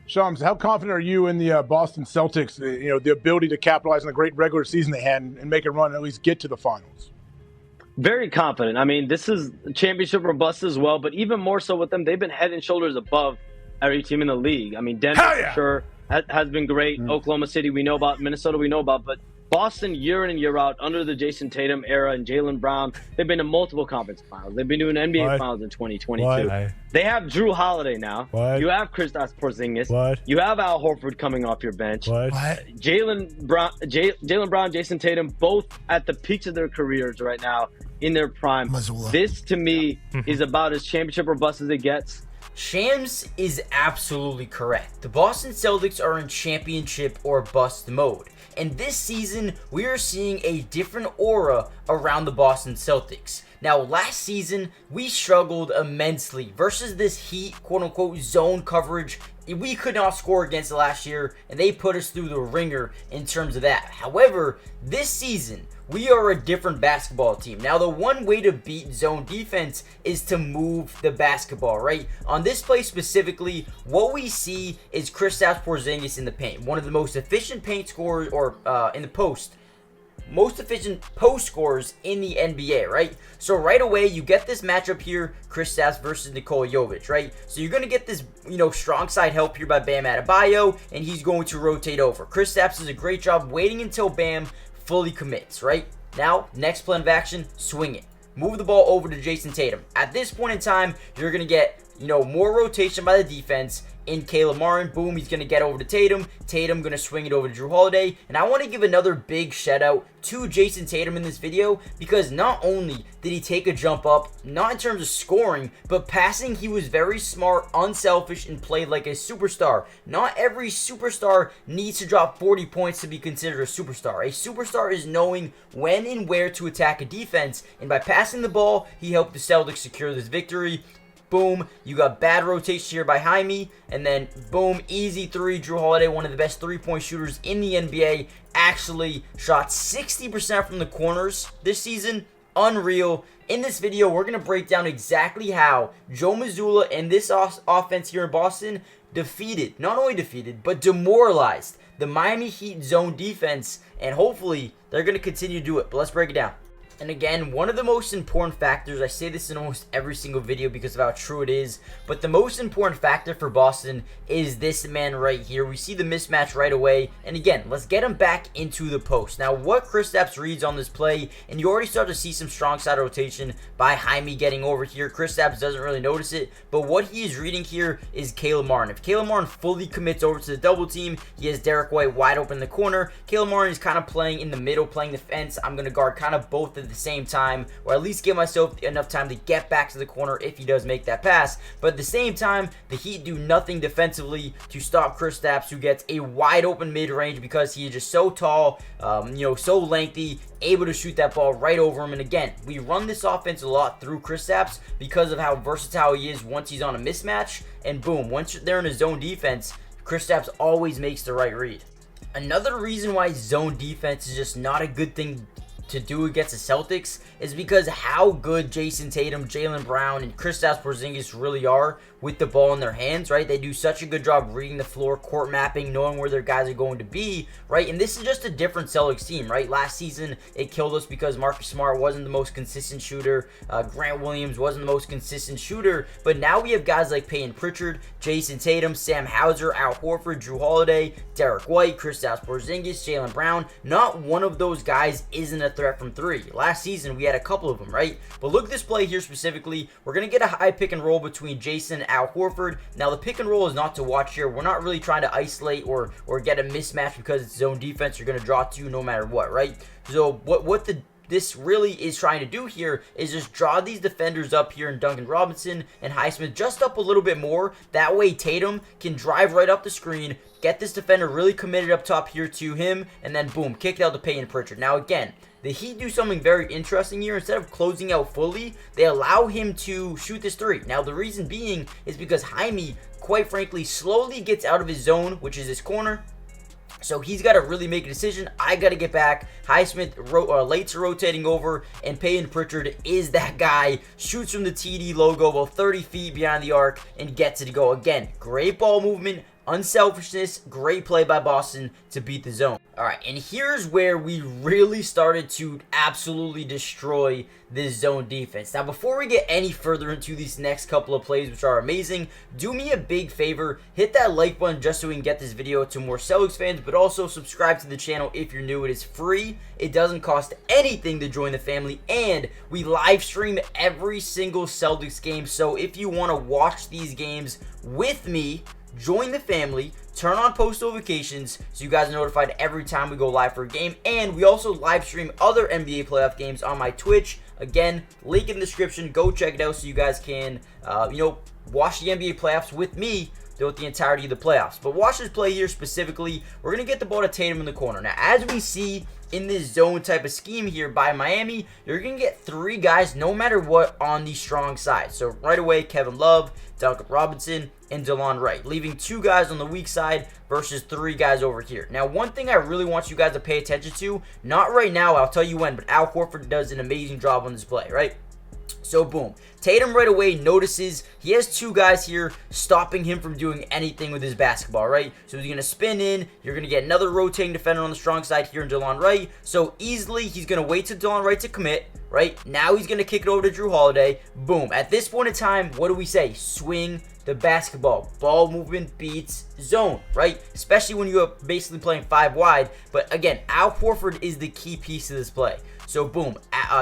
Shams, how confident are you in the Boston Celtics? The ability to capitalize on the great regular season they had and make a run and at least get to the finals. Very confident. I mean, this is championship or bust as well, but even more so with them, they've been head and shoulders above every team in the league. I mean, Denver for sure has been great. Oklahoma City we know about. Minnesota we know about. But Boston, year in and year out, under the Jason Tatum era and Jaylen Brown, they've been to multiple conference finals. They've been doing NBA finals in 2022. They have Drew Holiday now. You have Kristaps Porzingis. You have Al Horford coming off your bench. Jaylen Brown, Jason Tatum, both at the peaks of their careers right now in their prime. This, to me, is about as championship or bust as it gets. Shams is absolutely correct. The Boston Celtics are in championship or bust mode. And this season, we are seeing a different aura around the Boston Celtics. Now, last season, we struggled immensely versus this Heat, quote-unquote, zone coverage. We could not score against it last year, and they put us through the ringer in terms of that. However, this season, we are a different basketball team. Now, the one way to beat zone defense is to move the basketball, right? On this play specifically, what we see is Kristaps Porzingis in the paint. One of the most efficient paint scorers, or in the post. Most efficient post scorers in the NBA, right? So right away, you get this matchup here, Kristaps versus Nikola Jovic, right? So you're going to get this, strong side help here by Bam Adebayo, and he's going to rotate over. Kristaps does a great job waiting until Bam fully commits, right? Now, next plan of action, swing it. Move the ball over to Jason Tatum. At this point in time, you're going to get, more rotation by the defense. In Caleb Martin, boom, he's going to get over to Tatum. Tatum going to swing it over to Drew Holiday. And I want to give another big shout out to Jason Tatum in this video, because not only did he take a jump up, not in terms of scoring, but passing, he was very smart, unselfish, and played like a superstar. Not every superstar needs to drop 40 points to be considered a superstar. A superstar is knowing when and where to attack a defense, and by passing the ball, he helped the Celtics secure this victory. Boom, you got bad rotation here by Jaime, and then boom, easy three. Drew Holiday, one of the best three-point shooters in the NBA, actually shot 60% from the corners this season. Unreal. In this video, we're going to break down exactly how Joe Mazzulla and this offense here in Boston not only defeated, but demoralized the Miami Heat zone defense, and hopefully they're going to continue to do it. But let's break it down. And again, one of the most important factors, I say this in almost every single video because of how true it is, but the most important factor for Boston is this man right here. We see the mismatch right away, and again, let's get him back into the post. Now, what Kristaps reads on this play, and you already start to see some strong side rotation by Jaime getting over here. Kristaps doesn't really notice it, but what he is reading here is Caleb Martin. If Caleb Martin fully commits over to the double team, he has Derek White wide open in the corner. Caleb Martin is kind of playing in the middle, playing defense. I'm going to guard kind of both at the same time, or at least give myself enough time to get back to the corner if he does make that pass. But at the same time, the Heat do nothing defensively to stop Kristaps, who gets a wide open mid-range because he is just so tall, so lengthy, able to shoot that ball right over him. And again, we run this offense a lot through Kristaps because of how versatile he is once he's on a mismatch. And boom, once they're in a zone defense, Kristaps always makes the right read. Another reason why zone defense is just not a good thing to do against the Celtics is because how good Jason Tatum, Jaylen Brown, and Kristaps Porzingis really are with the ball in their hands, right? They do such a good job reading the floor, court mapping, knowing where their guys are going to be, right? And this is just a different Celtics team, right? Last season, it killed us because Marcus Smart wasn't the most consistent shooter. Grant Williams wasn't the most consistent shooter. But now we have guys like Peyton Pritchard, Jason Tatum, Sam Hauser, Al Horford, Drew Holiday, Derek White, Kristaps Porzingis, Jaylen Brown. Not one of those guys isn't a threat from three. Last season, we had a couple of them, right? But look at this play here specifically. We're going to get a high pick and roll between Jason and Al Horford. Now, the pick and roll is not to watch here. We're not really trying to isolate or get a mismatch because it's zone defense. You're going to draw two no matter what, right? So this really is trying to do here is just draw these defenders up here in Duncan Robinson and Highsmith just up a little bit more. That way Tatum can drive right up the screen, get this defender really committed up top here to him, and then boom, kick it out to Peyton Pritchard. Now again, the Heat do something very interesting here. Instead of closing out fully, they allow him to shoot this three. Now the reason being is because Jaime, quite frankly, slowly gets out of his zone, which is his corner. So he's got to really make a decision. I got to get back. Highsmith late to rotating over, and Peyton Pritchard is that guy. Shoots from the TD logo about 30 feet behind the arc and gets it to go. Again, great ball movement Unselfishness, great play by Boston to beat the zone. All right, and here's where we really started to absolutely destroy this zone defense. Now, before we get any further into these next couple of plays, which are amazing, do me a big favor, hit that like button just so we can get this video to more Celtics fans, but also subscribe to the channel if you're new. It is free. It doesn't cost anything to join the family, and we live stream every single Celtics game. So if you want to watch these games with me, join the family, turn on post notifications so you guys are notified every time we go live for a game. And we also live stream other NBA playoff games on my Twitch. Again, link in the description. Go check it out so you guys can, watch the NBA playoffs with me throughout the entirety of the playoffs. But watch this play here specifically. We're going to get the ball to Tatum in the corner. Now, as we see in this zone type of scheme here by Miami, you're going to get 3 guys no matter what on the strong side. So right away, Kevin Love, Duncan Robinson, and DeLon Wright, leaving 2 guys on the weak side versus 3 guys over here. Now, one thing I really want you guys to pay attention to, not right now, I'll tell you when, but Al Horford does an amazing job on this play, right? So, boom. Tatum right away notices he has 2 guys here stopping him from doing anything with his basketball, right? So, he's going to spin in. You're going to get another rotating defender on the strong side here in DeLon Wright. So, easily, he's going to wait till DeLon Wright to commit, right? Now, he's going to kick it over to Drew Holiday. Boom. At this point in time, what do we say? Swing the basketball. Ball movement beats zone, right? Especially when you're basically playing 5 wide. But, again, Al Horford is the key piece of this play. So, boom,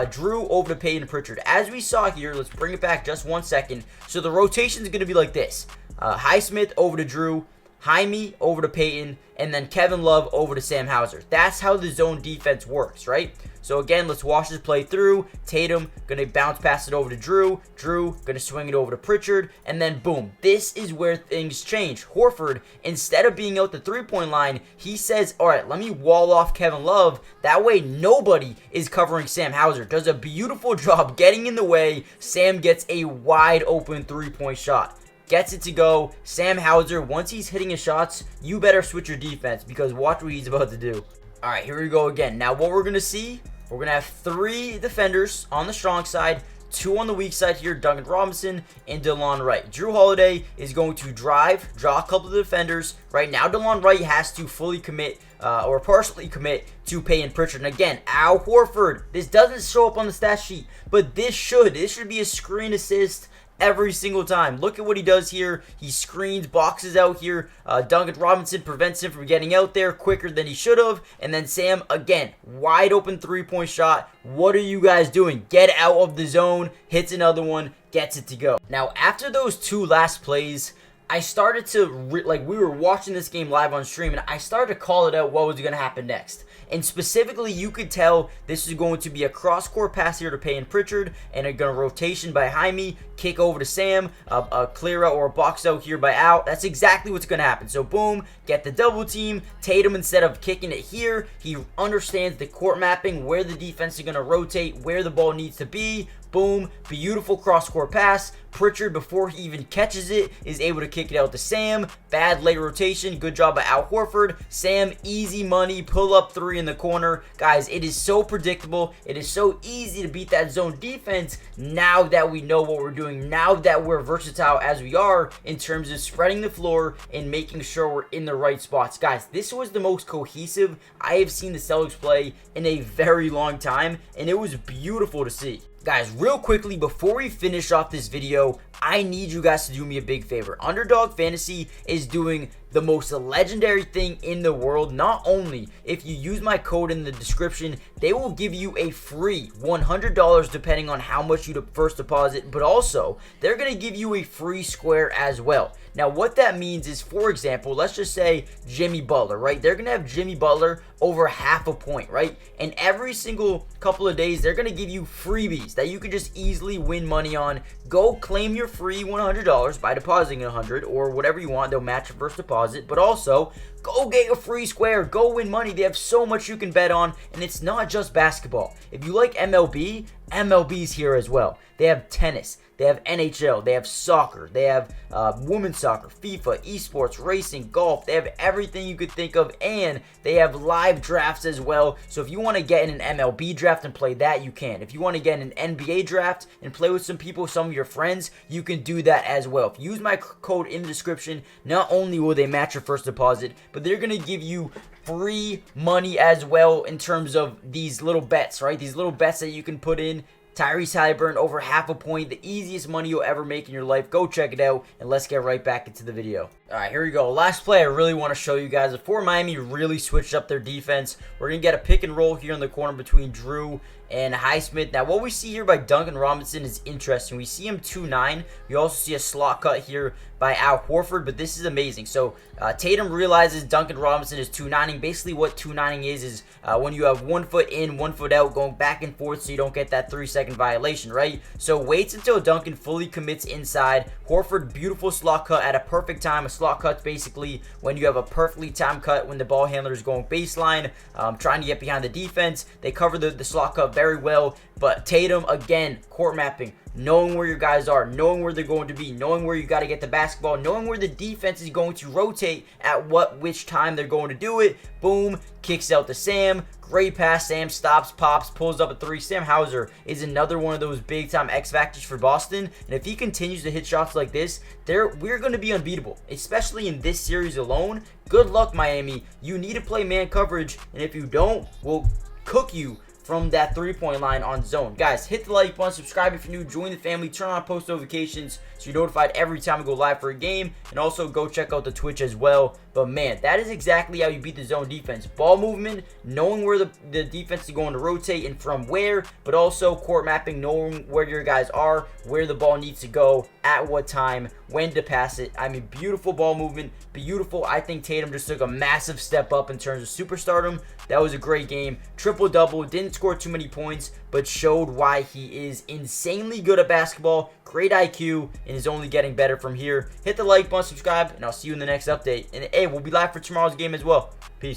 Drew over to Payton Pritchard. As we saw here, let's bring it back just 1 second. So, the rotation is going to be like this. Highsmith over to Drew, Jaime over to Payton, and then Kevin Love over to Sam Hauser. That's how the zone defense works, right? So, again, let's watch this play through. Tatum going to bounce pass it over to Drew. Drew going to swing it over to Pritchard. And then, boom, this is where things change. Horford, instead of being out the three-point line, he says, all right, let me wall off Kevin Love. That way, nobody is covering Sam Hauser. Does a beautiful job getting in the way. Sam gets a wide-open three-point shot. Gets it to go. Sam Hauser, once he's hitting his shots, you better switch your defense because watch what he's about to do. All right, here we go again. Now, what we're going to see, we're going to have 3 defenders on the strong side, 2 on the weak side here, Duncan Robinson and DeLon Wright. Drew Holiday is going to draw a couple of defenders. Right now, DeLon Wright has to fully commit or partially commit to Payton Pritchard. And again, Al Horford, this doesn't show up on the stat sheet, but this should be a screen assist every single time. Look at what he does here. He screens, boxes out here. Duncan Robinson prevents him from getting out there quicker than he should have. And then Sam, again, wide open three-point shot. What are you guys doing? Get out of the zone. Hits another one. Gets it to go. Now, after those 2 last plays, I started to, we were watching this game live on stream, and I started to call it out what was going to happen next. And specifically, you could tell this is going to be a cross-court pass here to Payton Pritchard, and a rotation by Jaime, kick over to Sam, a clear out or a box out here by Al. That's exactly what's going to happen. So, boom, get the double team. Tatum, instead of kicking it here, he understands the court mapping, where the defense is going to rotate, where the ball needs to be. Boom, beautiful cross-court pass. Pritchard, before he even catches it, is able to kick it out to Sam. Bad late rotation. Good job by Al Horford. Sam, easy money. Pull up 3 in the corner. Guys, it is so predictable. It is so easy to beat that zone defense now that we know what we're doing. Now that we're versatile as we are in terms of spreading the floor and making sure we're in the right spots. Guys, this was the most cohesive I have seen the Celtics play in a very long time, and it was beautiful to see. Guys, real quickly, before we finish off this video, I need you guys to do me a big favor. Underdog Fantasy is doing the most legendary thing in the world. Not only if you use my code in the description, they will give you a free $100 depending on how much you first deposit, but also they're going to give you a free square as well. Now, what that means is, for example, let's just say Jimmy Butler, right? They're going to have Jimmy Butler over half a point, right? And every single couple of days, they're going to give you freebies that you can just easily win money on. Go claim your free $100 by depositing $100 or whatever you want. They'll match your first deposit, but also go get a free square. Go win money. They have so much you can bet on, and it's not just basketball. If you like MLB, MLB's here as well. They have tennis. They have NHL, they have soccer, they have women's soccer, FIFA, esports, racing, golf. They have everything you could think of, and they have live drafts as well. So if you want to get in an MLB draft and play that, you can. If you want to get in an NBA draft and play with some people, some of your friends, you can do that as well. If you use my code in the description, not only will they match your first deposit, but they're going to give you free money as well in terms of these little bets, right? These little bets that you can put in. Tyrese Halliburton over half a point, the easiest money you'll ever make in your life. Go check it out, and let's get right back into the video. All right, here we go. Last play I really want to show you guys. Before Miami really switched up their defense, we're going to get a pick and roll here in the corner between Drew and Highsmith. Now, what we see here by Duncan Robinson is interesting. We see him 2-9. We also see a slot cut here by Al Horford, but this is amazing. So, Tatum realizes Duncan Robinson is 2-9ing. Basically, what 2-9ing is when you have 1 foot in, 1 foot out, going back and forth so you don't get that 3-second violation, right? So, waits until Duncan fully commits inside. Horford, beautiful slot cut at a perfect time. A slot cut's basically when you have a perfectly timed cut when the ball handler is going baseline, trying to get behind the defense. They cover the slot cut very well, but Tatum, again, court mapping, knowing where your guys are, knowing where they're going to be, knowing where you got to get the basketball, knowing where the defense is going to rotate at which time they're going to do it. Boom, kicks out to Sam. Great pass. Sam stops, pops, pulls up a 3. Sam Hauser is another one of those big-time X factors for Boston, and if he continues to hit shots like this, we're going to be unbeatable, especially in this series alone. Good luck, Miami. You need to play man coverage, and if you don't, we'll cook you from that 3-point line on zone. Guys, hit the like button, subscribe if you're new, join the family, turn on post notifications so you're notified every time we go live for a game, and also go check out the Twitch as well. But man, that is exactly how you beat the zone defense. Ball movement, knowing where the defense is going to rotate and from where, but also court mapping, knowing where your guys are, where the ball needs to go, at what time, when to pass it. I mean, beautiful ball movement, beautiful. I think Tatum just took a massive step up in terms of superstardom. That was a great game. Triple-double, didn't score too many points, but showed why he is insanely good at basketball, great IQ, and is only getting better from here. Hit the like button, subscribe, and I'll see you in the next update. And hey, we'll be live for tomorrow's game as well. Peace.